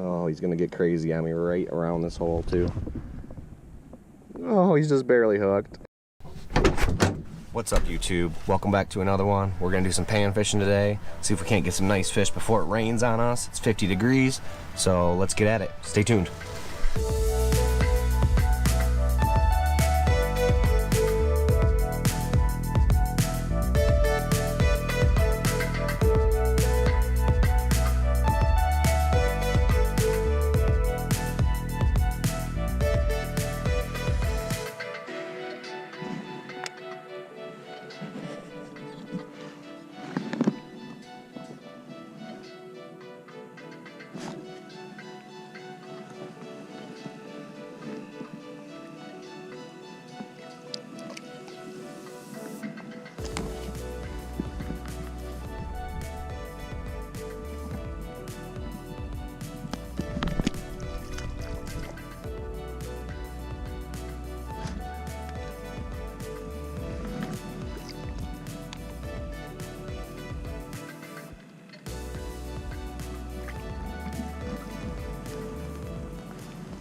Oh, he's gonna get crazy on me right around this hole too. Oh, he's just barely hooked. What's up, YouTube? Welcome back to another one. We're gonna do some pan fishing today. See if we can't get some nice fish before it rains on us. It's 50 degrees, so let's get at it. Stay tuned.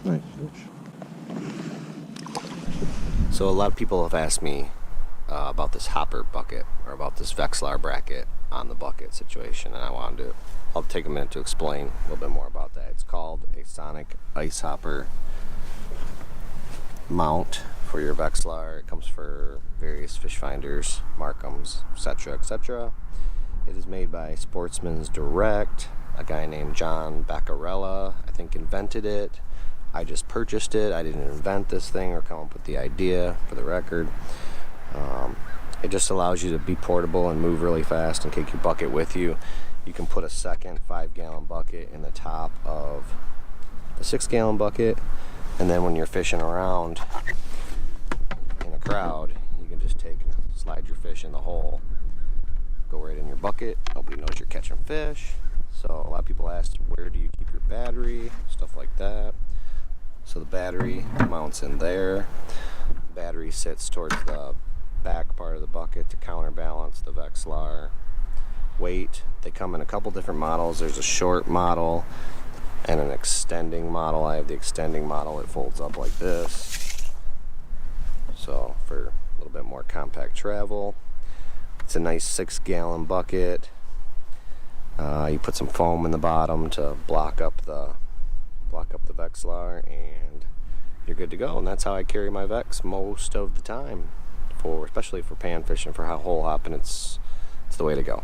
Nice fish. So a lot of people have asked me about this hopper bucket or about this Vexilar bracket on the bucket situation, and I'll take a minute to explain a little bit more about that. It's called a sonic ice hopper mount for your Vexilar. It comes for various fish finders, Markhams, etc., etc. It is made by Sportsman's Direct. A guy named John Baccarella, I think, invented it. I just purchased it. I didn't invent this thing or come up with the idea, for the record. It just allows you to be portable and move really fast and take your bucket with you. You can put a second 5-gallon bucket in the top of the 6-gallon bucket, and then when you're fishing around in a crowd, you can just take and slide your fish in the hole, go right in your bucket. Nobody knows you're catching fish. So a lot of people ask, where do you keep your battery, stuff like that. So the battery mounts in there. The battery sits towards the back part of the bucket to counterbalance the Vexilar weight. They come in a couple different models. There's a short model and an extending model. I have the extending model. It folds up like this, so for a little bit more compact travel. It's a nice 6-gallon bucket. You put some foam in the bottom to block up the Vexilar, and you're good to go. And that's how I carry my Vex most of the time, especially for pan fishing, for hole hopping. It's the way to go.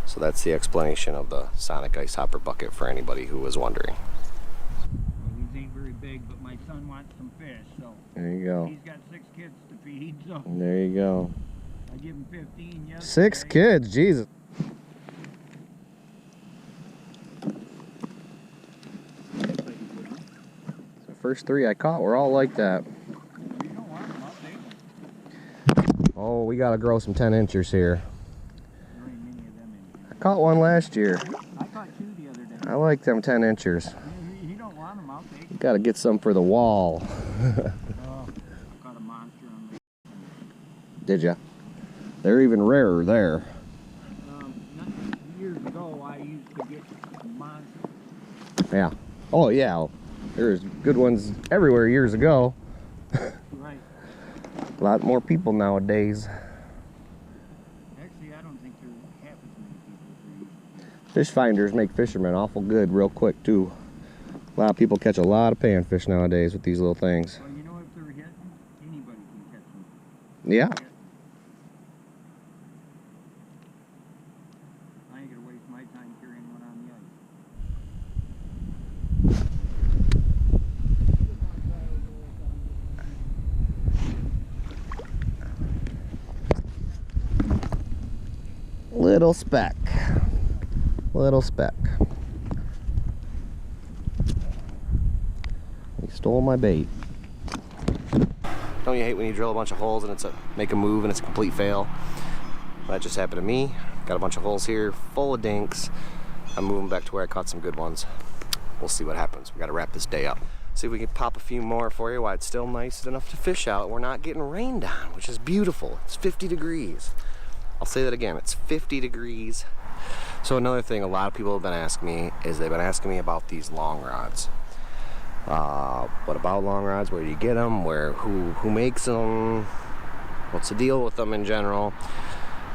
So that's the explanation of the sonic ice hopper bucket for anybody who was wondering. Well, these ain't very big, but my son wants some fish, so there you go. He's got 6 kids to feed, so there you go. I give him 15 yesterday. 6 kids, Jesus. The first 3 I caught were all like that. You don't want them, I'll take them. Oh, we gotta grow some 10-inchers here. There ain't many of them in here. I caught one last year. I caught 2 the other day. I like them 10-inchers. You don't want them, I'll take them. Gotta get some for the wall. Oh, I caught a monster on the... Did ya? They're even rarer there. Years ago, I used to get monsters. Yeah. Oh yeah. There's good ones everywhere years ago. Right. A lot more people nowadays. Actually, I don't think there's half as many people as there used to be. Fish finders make fishermen awful good real quick too. A lot of people catch a lot of panfish nowadays with these little things. Well, you know, if they're hitting, anybody can catch them. Yeah. I ain't gonna waste my time carrying one on the ice. Little speck. Little speck. He stole my bait. Don't you hate when you drill a bunch of holes and make a move and it's a complete fail? That just happened to me. Got a bunch of holes here full of dinks. I'm moving back to where I caught some good ones. We'll see what happens. We gotta wrap this day up. See if we can pop a few more for you while it's still nice enough to fish out. We're not getting rained on, which is beautiful. It's 50 degrees. I'll say that again, it's 50 degrees. So another thing a lot of people have been asking me is they've been asking me about these long rods. What about long rods? Where do you get them? Who makes them? What's the deal with them in general?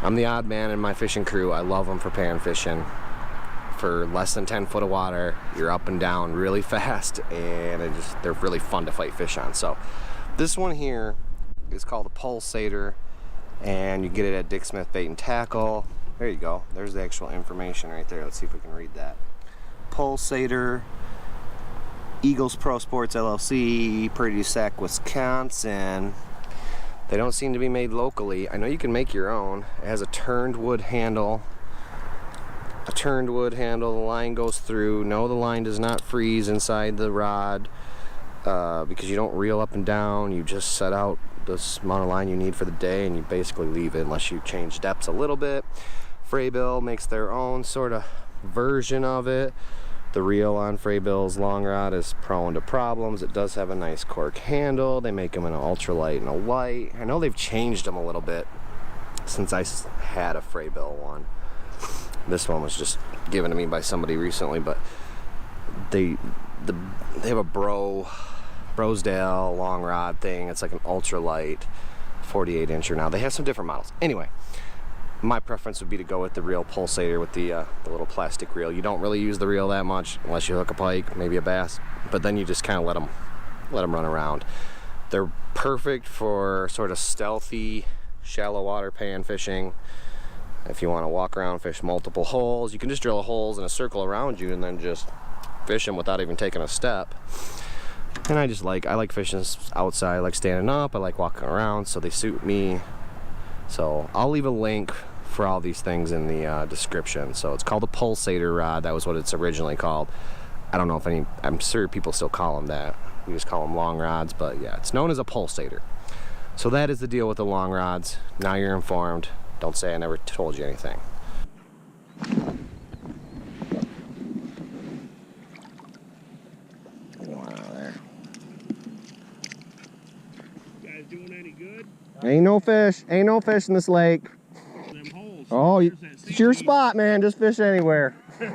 I'm the odd man in my fishing crew. I love them for pan fishing. For less than 10 foot of water, you're up and down really fast, and they're really fun to fight fish on. So this one here is called a pulsator, and you get it at Dick Smith Bait and Tackle. There you go. There's the actual information right there. Let's see if we can read that. Pulsator, Eagles Pro Sports LLC, Prairie du Sac, Wisconsin. They don't seem to be made locally. I know you can make your own. It has a turned wood handle. The line goes through. No, the line does not freeze inside the rod because you don't reel up and down. You just set out this amount of line you need for the day, and you basically leave it unless you change depths a little bit. Fraybill makes their own sort of version of it. The reel on Fraybill's long rod is prone to problems. It does have a nice cork handle. They make them in an ultralight and a light. I know they've changed them a little bit since I had a Fraybill one. This one was just given to me by somebody recently, but they have a Brosdale long rod thing. It's like an ultralight 48 incher now. They have some different models. Anyway, my preference would be to go with the reel pulsator with the little plastic reel. You don't really use the reel that much unless you hook a pike, maybe a bass, but then you just kind of let them run around. They're perfect for sort of stealthy, shallow water pan fishing. If you want to walk around, fish multiple holes, you can just drill holes in a circle around you and then just fish them without even taking a step. And I like fishing outside. I like standing up, I like walking around, so they suit me. So I'll leave a link for all these things in the description. So it's called a pulsator rod. That was what it's originally called. I don't know if I'm sure people still call them that. We just call them long rods, but yeah, it's known as a pulsator. So that is the deal with the long rods. Now you're informed. Don't say I never told you anything. Doing any good? Ain't no fish in this lake. Them holes. Oh, it's your spot, man. Just fish anywhere. I thought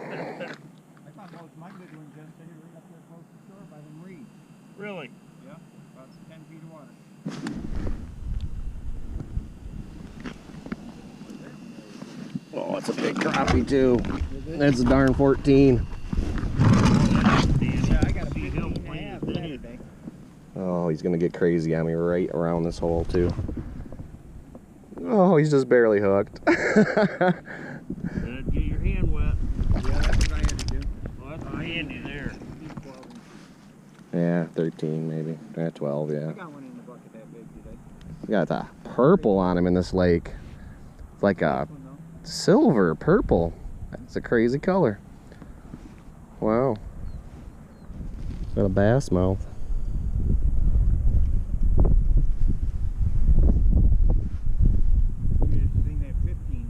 most of my good ones just stayed right up there close to shore by them reeds. Really? Yeah, about 10 feet of water. Oh, it's a big crappie too. That's a darn 14. Yeah, I got a big hill today. Oh, he's gonna get crazy on me right around this hole too. Oh, he's just barely hooked. Get your hand wet. Yeah, that's what I had to do. Well, that's handy there. Yeah, 13 maybe. 12, yeah. I got one in the bucket that big today. We got the purple on him in this lake. It's like a silver purple. That's a crazy color. Wow. Got a bass mouth.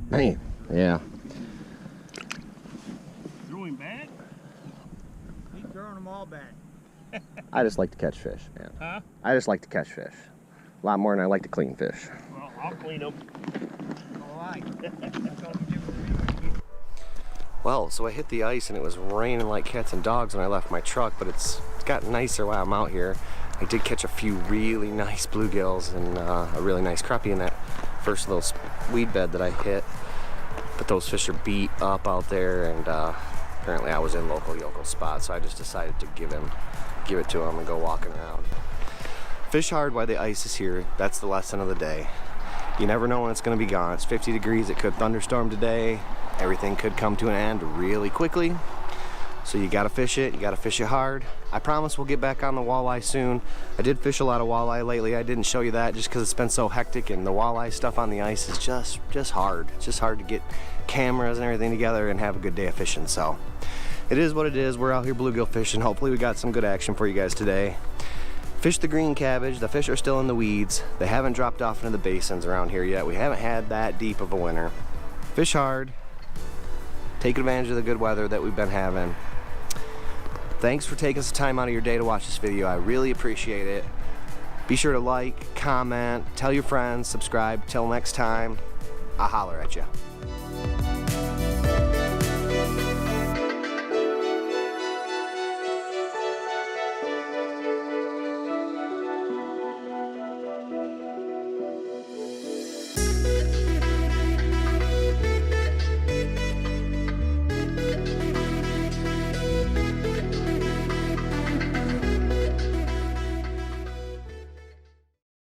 Man, yeah. Throw him back? He's throwing them all back. I just like to catch fish, man. Huh? I just like to catch fish. A lot more than I like to clean fish. Well, I'll clean them. All right. Well, so I hit the ice and it was raining like cats and dogs when I left my truck, but it's gotten nicer while I'm out here. I did catch a few really nice bluegills and a really nice crappie in that first little weed bed that I hit. But those fish are beat up out there, and apparently I was in local yokel spot, so I just decided to give it to him and go walking around. Fish hard while the ice is here. That's the lesson of the day. You never know when it's going to be gone. It's 50 degrees. It could thunderstorm today. Everything could come to an end really quickly. So you gotta fish it. You gotta fish it hard. I promise we'll get back on the walleye soon. I did fish a lot of walleye lately. I didn't show you that just because it's been so hectic, and the walleye stuff on the ice is just hard. It's just hard to get cameras and everything together and have a good day of fishing. So it is what it is. We're out here bluegill fishing. Hopefully we got some good action for you guys today. Fish the green cabbage. The fish are still in the weeds. They haven't dropped off into the basins around here yet. We haven't had that deep of a winter. Fish hard. Take advantage of the good weather that we've been having. Thanks for taking some time out of your day to watch this video. I really appreciate it. Be sure to like, comment, tell your friends, subscribe. Till next time, I'll holler at you.